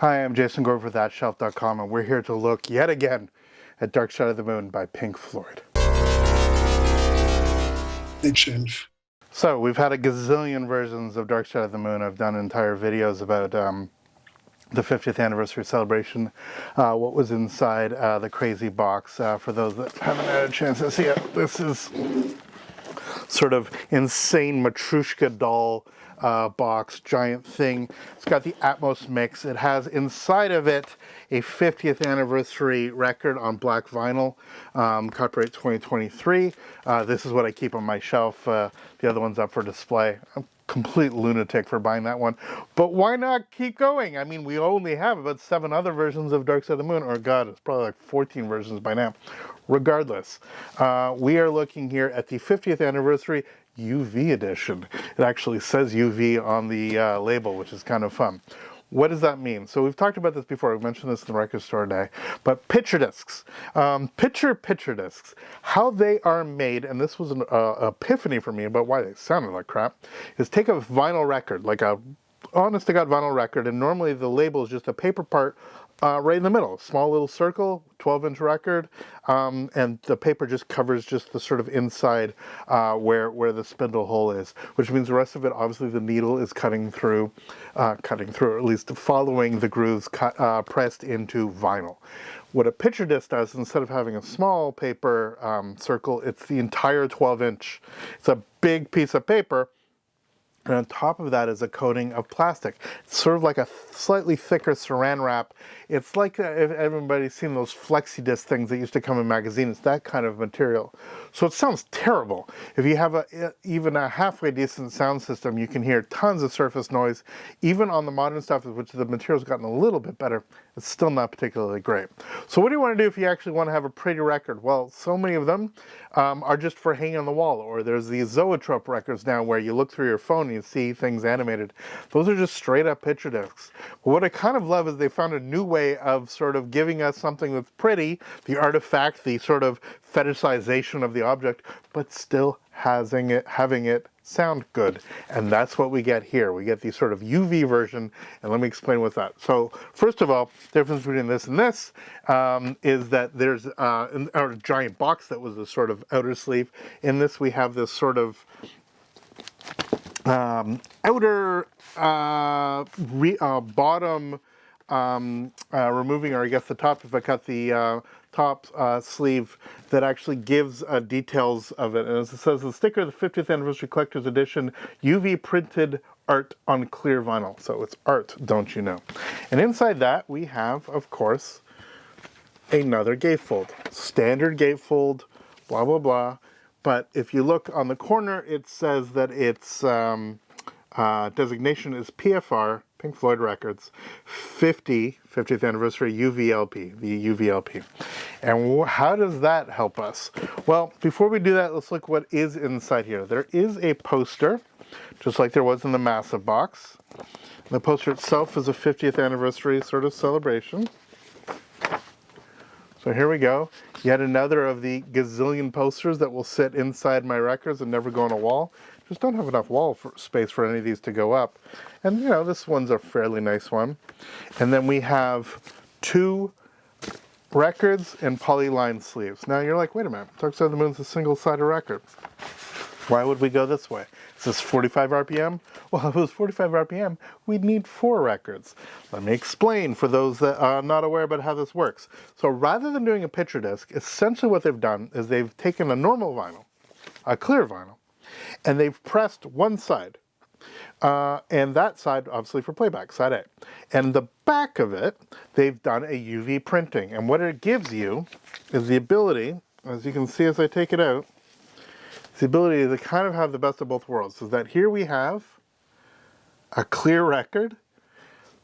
Hi, I'm Jason Gore for ThatShelf.com, and we're here to look yet again at Dark Side of the Moon by Pink Floyd. Big shelf. So, we've had a gazillion versions of Dark Side of the Moon. I've done entire videos about the 50th anniversary celebration, what was inside the crazy box. For those that haven't had a chance to see it, this is sort of insane Matryoshka doll box, giant thing. It's got the Atmos mix. It has inside of it a 50th anniversary record on black vinyl, copyright 2023. This is what I keep on my shelf. The other one's up for display. I'm a complete lunatic for buying that one, but why not keep going? I mean, we only have about 7 other versions of Dark Side of the Moon, or God, it's probably like 14 versions by now. Regardless, we are looking here at the 50th anniversary UV edition. It actually says UV on the label, which is kind of fun. What does that mean? So we've talked about this before. We've mentioned this in the record store day. But picture discs, picture discs, how they are made, and this was an epiphany for me about why they sounded like crap, is take a vinyl record, like a honest-to-God vinyl record, and normally the label is just a paper part right in the middle, small little circle, 12-inch record, and the paper just covers just the sort of inside where the spindle hole is, which means the rest of it, obviously the needle is cutting through, or at least following the grooves pressed into vinyl. What a picture disc does, instead of having a small paper circle, it's the entire 12-inch. It's a big piece of paper. And on top of that is a coating of plastic. It's sort of like a slightly thicker saran wrap. It's like, if everybody's seen those flexi disc things that used to come in magazines, that kind of material. So it sounds terrible. If you have even a halfway decent sound system, you can hear tons of surface noise. Even on the modern stuff, which the material's gotten a little bit better, it's still not particularly great. So what do you want to do if you actually want to have a pretty record? Well, so many of them are just for hanging on the wall, or there's these zoetrope records now where you look through your phone and you see things animated. Those are just straight up picture discs. But what I kind of love is they found a new way of sort of giving us something that's pretty, the artifact, the sort of fetishization of the object, but still having it sound good. And that's what we get here. We get the sort of UV version, and let me explain what's that. So first of all, the difference between this and this is that there's our giant box that was a sort of outer sleeve. In this we have this sort of outer bottom removing, or I guess the top, if I cut the top sleeve, that actually gives details of it. And as it says, the sticker, the 50th Anniversary Collector's Edition, UV printed art on clear vinyl. So it's art, don't you know? And inside that, we have, of course, another gatefold. Standard gatefold, blah, blah, blah. But if you look on the corner, it says that its designation is PFR, Pink Floyd Records, 50th Anniversary UVLP, the UVLP. And how does that help us? Well, before we do that, let's look what is inside here. There is a poster, just like there was in the massive box. The poster itself is a 50th anniversary sort of celebration. So here we go. Yet another of the gazillion posters that will sit inside my records and never go on a wall. Just don't have enough wall space for any of these to go up. And you know, this one's a fairly nice one. And then we have 2 records in polyline sleeves. Now you're like, wait a minute, Dark Side of the Moon's a single-sided record. Why would we go this way? Is this 45 RPM? Well, if it was 45 RPM, we'd need 4 records. Let me explain for those that are not aware about how this works. So rather than doing a picture disc, essentially what they've done is they've taken a normal vinyl, a clear vinyl, and they've pressed one side. And that side, obviously, for playback, side A. And the back of it, they've done a UV printing. And what it gives you is the ability, as you can see as I take it out, the ability to kind of have the best of both worlds. So that here we have a clear record.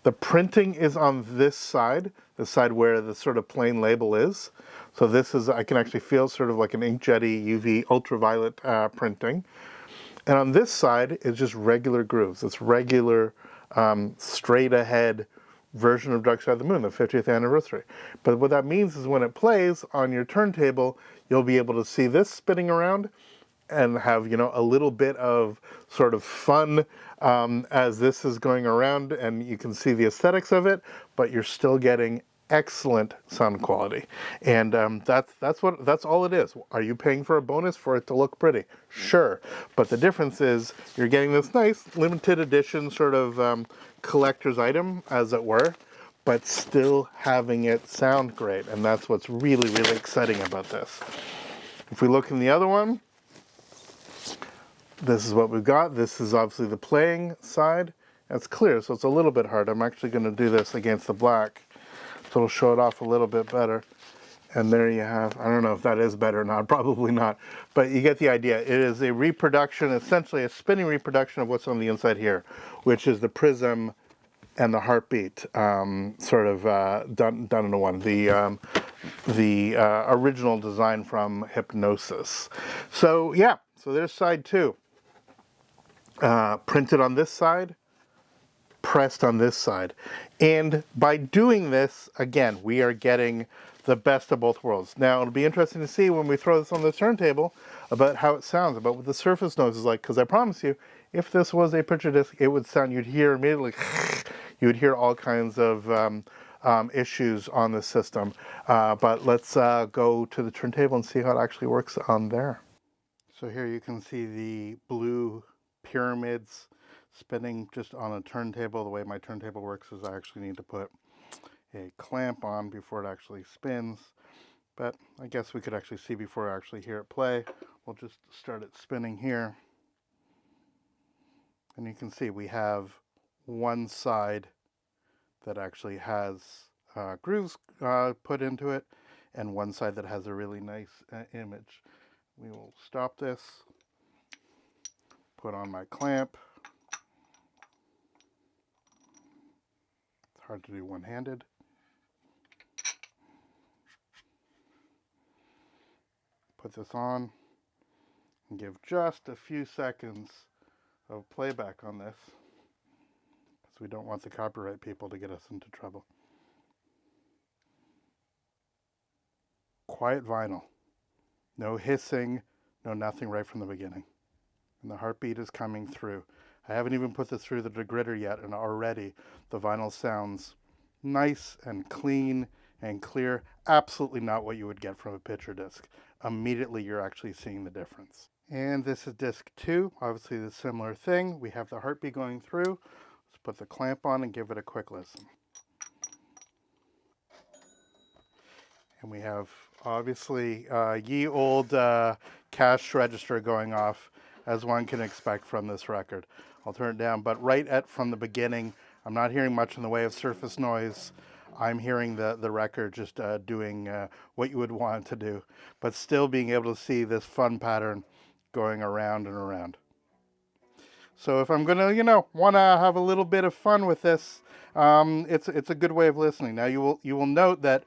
The printing is on this side, the side where the sort of plain label is. So this is, I can actually feel sort of like an inkjetty UV ultraviolet printing. And on this side is just regular grooves. It's regular, straight ahead version of Dark Side of the Moon, the 50th anniversary. But what that means is when it plays on your turntable, you'll be able to see this spinning around, and have, you know, a little bit of sort of fun as this is going around, and you can see the aesthetics of it, but you're still getting excellent sound quality. And that's all it is. Are you paying for a bonus for it to look pretty? Sure. But the difference is you're getting this nice limited edition sort of collector's item, as it were, but still having it sound great. And that's what's really, really exciting about this. If we look in the other one, this is what we've got. This is obviously the playing side. It's clear, so it's a little bit hard. I'm actually going to do this against the black, so it'll show it off a little bit better. And there you have, I don't know if that is better or not, probably not, but you get the idea. It is a reproduction, essentially a spinning reproduction of what's on the inside here, which is the prism and the heartbeat, sort of done into one. The original design from Hypnosis. So yeah, so there's side two. Printed on this side, pressed on this side. And by doing this, again, we are getting the best of both worlds. Now, it'll be interesting to see when we throw this on the turntable about how it sounds, about what the surface noise is like, because I promise you, if this was a picture disc, it would sound, you'd hear immediately, you would hear all kinds of issues on the system. But let's go to the turntable and see how it actually works on there. So here you can see the blue pyramids spinning just on a turntable. The way my turntable works is I actually need to put a clamp on before it actually spins, but I guess we could actually see before I actually hear it play. We'll just start it spinning here, and you can see we have one side that actually has grooves put into it, and one side that has a really nice image. We will stop this, put on my clamp. It's hard to do one-handed. Put this on and give just a few seconds of playback on this, because we don't want the copyright people to get us into trouble. Quiet vinyl. No hissing, no nothing right from the beginning. And the heartbeat is coming through. I haven't even put this through the degritter yet, and already the vinyl sounds nice and clean and clear. Absolutely not what you would get from a picture disc. Immediately you're actually seeing the difference. And this is disc 2, obviously the similar thing. We have the heartbeat going through. Let's put the clamp on and give it a quick listen. And we have obviously ye old cash register going off, as one can expect from this record. I'll turn it down, but from the beginning, I'm not hearing much in the way of surface noise. I'm hearing the record just doing what you would want it to do, but still being able to see this fun pattern going around and around. So if I'm gonna, want to have a little bit of fun with this, it's a good way of listening. Now you will note that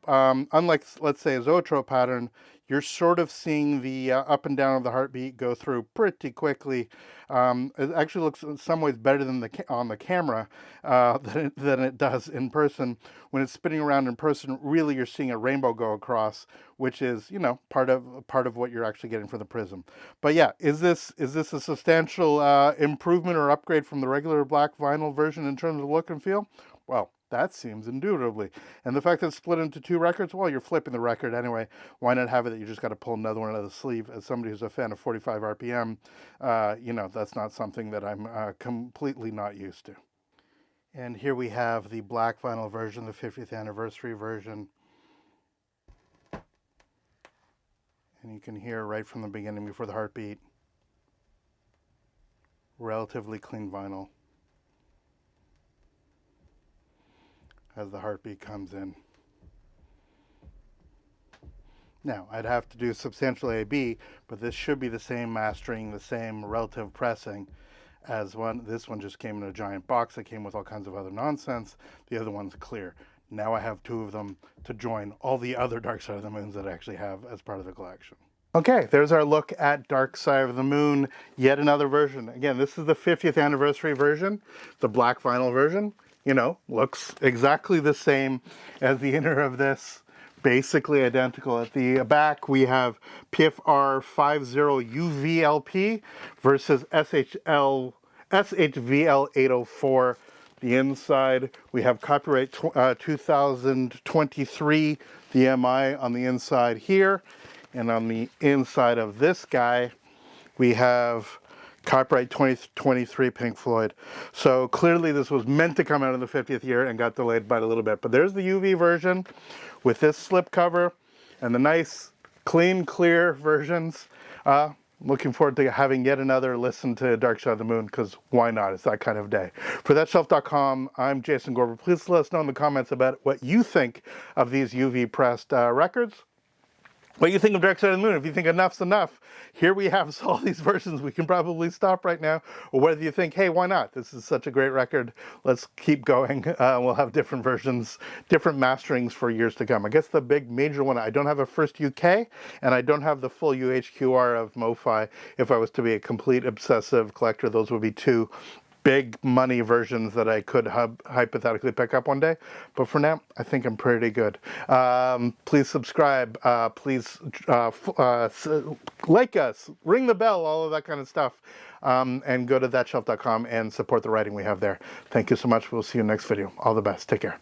unlike, let's say, a zoetrope pattern, you're sort of seeing the up and down of the heartbeat go through pretty quickly. It actually looks in some ways better than on the camera than it does in person. When it's spinning around in person, really you're seeing a rainbow go across, which is, part of what you're actually getting from the prism. But yeah, is this a substantial improvement or upgrade from the regular black vinyl version in terms of look and feel? Well, that seems indubitably. And the fact that it's split into 2 records, well, you're flipping the record anyway. Why not have it that you just got to pull another one out of the sleeve? As somebody who's a fan of 45 RPM, that's not something that I'm completely not used to. And here we have the black vinyl version, the 50th anniversary version. And you can hear right from the beginning before the heartbeat, relatively clean vinyl as the heartbeat comes in. Now, I'd have to do substantial A/B, but this should be the same mastering, the same relative pressing as one. This one just came in a giant box that came with all kinds of other nonsense. The other one's clear. Now I have 2 of them to join all the other Dark Side of the Moons that I actually have as part of the collection. Okay, there's our look at Dark Side of the Moon, yet another version. Again, this is the 50th anniversary version, the black vinyl version. Looks exactly the same as the inner of this, basically identical. At the back, we have PFR 50 UVLP versus SHVL 804. The inside, we have copyright 2023, the MI on the inside here. And on the inside of this guy, we have copyright 2023 Pink Floyd. So clearly this was meant to come out in the 50th year and got delayed by a little bit. But there's the UV version with this slip cover and the nice, clean, clear versions. Looking forward to having yet another listen to Dark Side of the Moon, because why not? It's that kind of day. For thatshelf.com, I'm Jason Gorber. Please let us know in the comments about what you think of these UV pressed records. What you think of Dark Side of the Moon. If you think enough's enough, here we have all these versions. We can probably stop right now. Or whether you think, hey, why not? This is such a great record. Let's keep going. We'll have different versions, different masterings for years to come. I guess the big major one, I don't have a first UK, and I don't have the full UHQR of MoFi. If I was to be a complete obsessive collector, those would be two big money versions that I could hypothetically pick up one day. But for now, I think I'm pretty good. Please subscribe. Please like us, ring the bell, all of that kind of stuff. And go to thatshelf.com and support the writing we have there. Thank you so much. We'll see you next video. All the best. Take care.